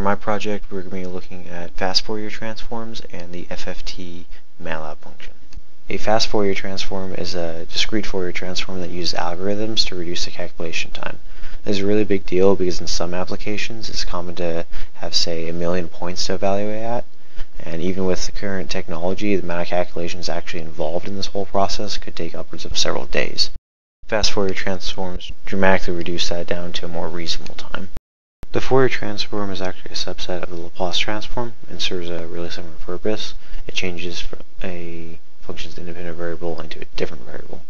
For my project, we're going to be looking at fast Fourier transforms and the FFT Matlab function. A fast Fourier transform is a discrete Fourier transform that uses algorithms to reduce the calculation time. This is a really big deal because in some applications it's common to have, say, 1,000,000 points to evaluate at, and even with the current technology, the amount of calculations actually involved in this whole process could take upwards of several days. Fast Fourier transforms dramatically reduce that down to a more reasonable time. The Fourier transform is actually a subset of the Laplace transform and serves a really similar purpose. It changes a function's independent variable into a different variable.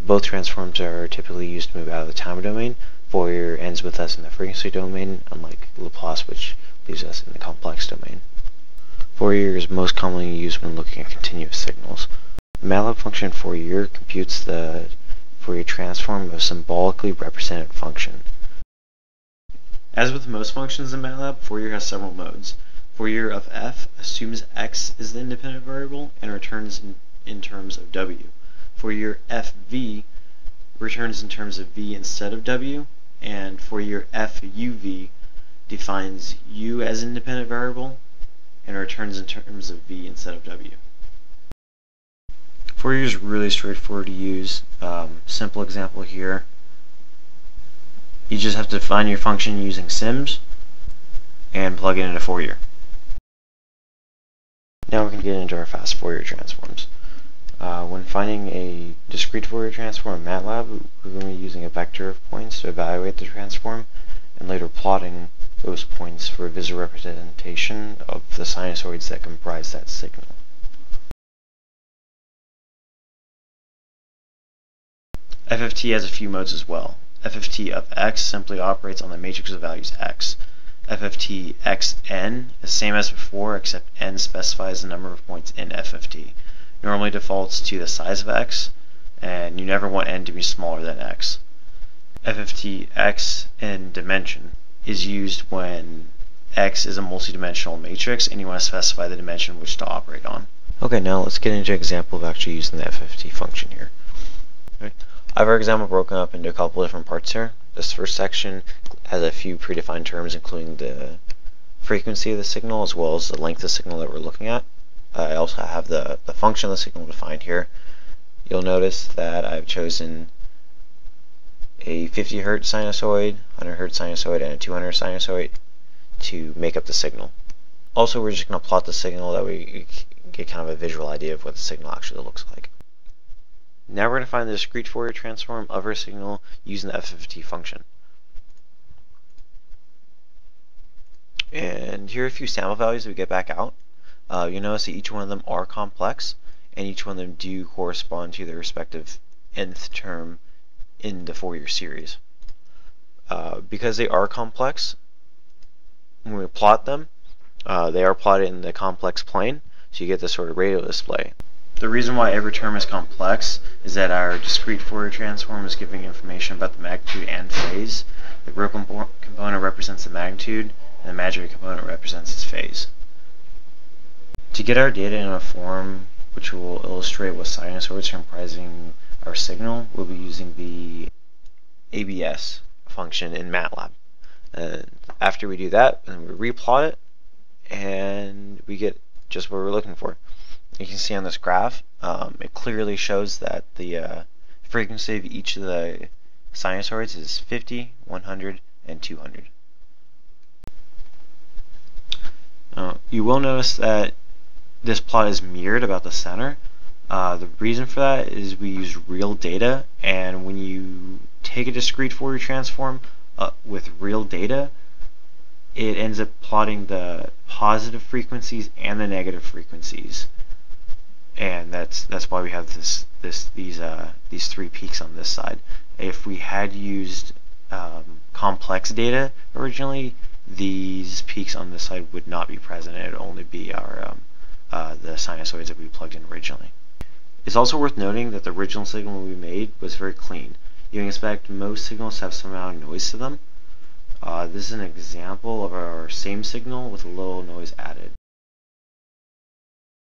Both transforms are typically used to move out of the time domain. Fourier ends with us in the frequency domain, unlike Laplace, which leaves us in the complex domain. Fourier is most commonly used when looking at continuous signals. The Matlab function Fourier computes the Fourier transform of a symbolically represented function. As with most functions in Matlab, Fourier has several modes. Fourier of f assumes x is the independent variable and returns in terms of w. Fourier fv returns in terms of v instead of w, and Fourier fuv defines u as independent variable and returns in terms of v instead of w. Fourier is really straightforward to use. Simple example here. You just have to define your function using sims and plug it into Fourier. Now we can get into our fast Fourier transforms. When finding a discrete Fourier transform in Matlab, we're going to be using a vector of points to evaluate the transform and later plotting those points for a visual representation of the sinusoids that comprise that signal. FFT has a few modes as well. FFT of x simply operates on the matrix of values x. FFT xn is the same as before, except n specifies the number of points in FFT. Normally defaults to the size of x, and you never want n to be smaller than x. FFT x in dimension is used when x is a multidimensional matrix and you want to specify the dimension which to operate on. Okay, now let's get into an example of actually using the FFT function here. Okay. I have our example broken up into a couple different parts here. This first section has a few predefined terms, including the frequency of the signal as well as the length of the signal that we're looking at. I also have the function of the signal defined here. You'll notice that I've chosen a 50 Hz sinusoid, 100 Hz sinusoid, and a 200 sinusoid to make up the signal. Also, we're just going to plot the signal that we get kind of a visual idea of what the signal actually looks like. Now we're going to find the discrete Fourier transform of our signal using the FFT function. And here are a few sample values that we get back out. You'll notice that each one of them are complex, and each one of them do correspond to their respective nth term in the Fourier series. Because they are complex, when we plot them, they are plotted in the complex plane, so you get this sort of radial display. The reason why every term is complex is that our discrete Fourier transform is giving information about the magnitude and phase. The real component represents the magnitude, and the imaginary component represents its phase. To get our data in a form which will illustrate what sinusoids are comprising our signal, we'll be using the ABS function in Matlab. And after we do that, then we replot it, and we get just what we're looking for. You can see on this graph, it clearly shows that the frequency of each of the sinusoids is 50, 100, and 200. You will notice that this plot is mirrored about the center. The reason for that is we use real data, and when you take a discrete Fourier transform with real data, it ends up plotting the positive frequencies and the negative frequencies. And that's why we have these three peaks on this side. If we had used complex data originally, these peaks on this side would not be present. It would only be our the sinusoids that we plugged in originally. It's also worth noting that the original signal we made was very clean. You can expect most signals to have some amount of noise to them. This is an example of our same signal with a little noise added.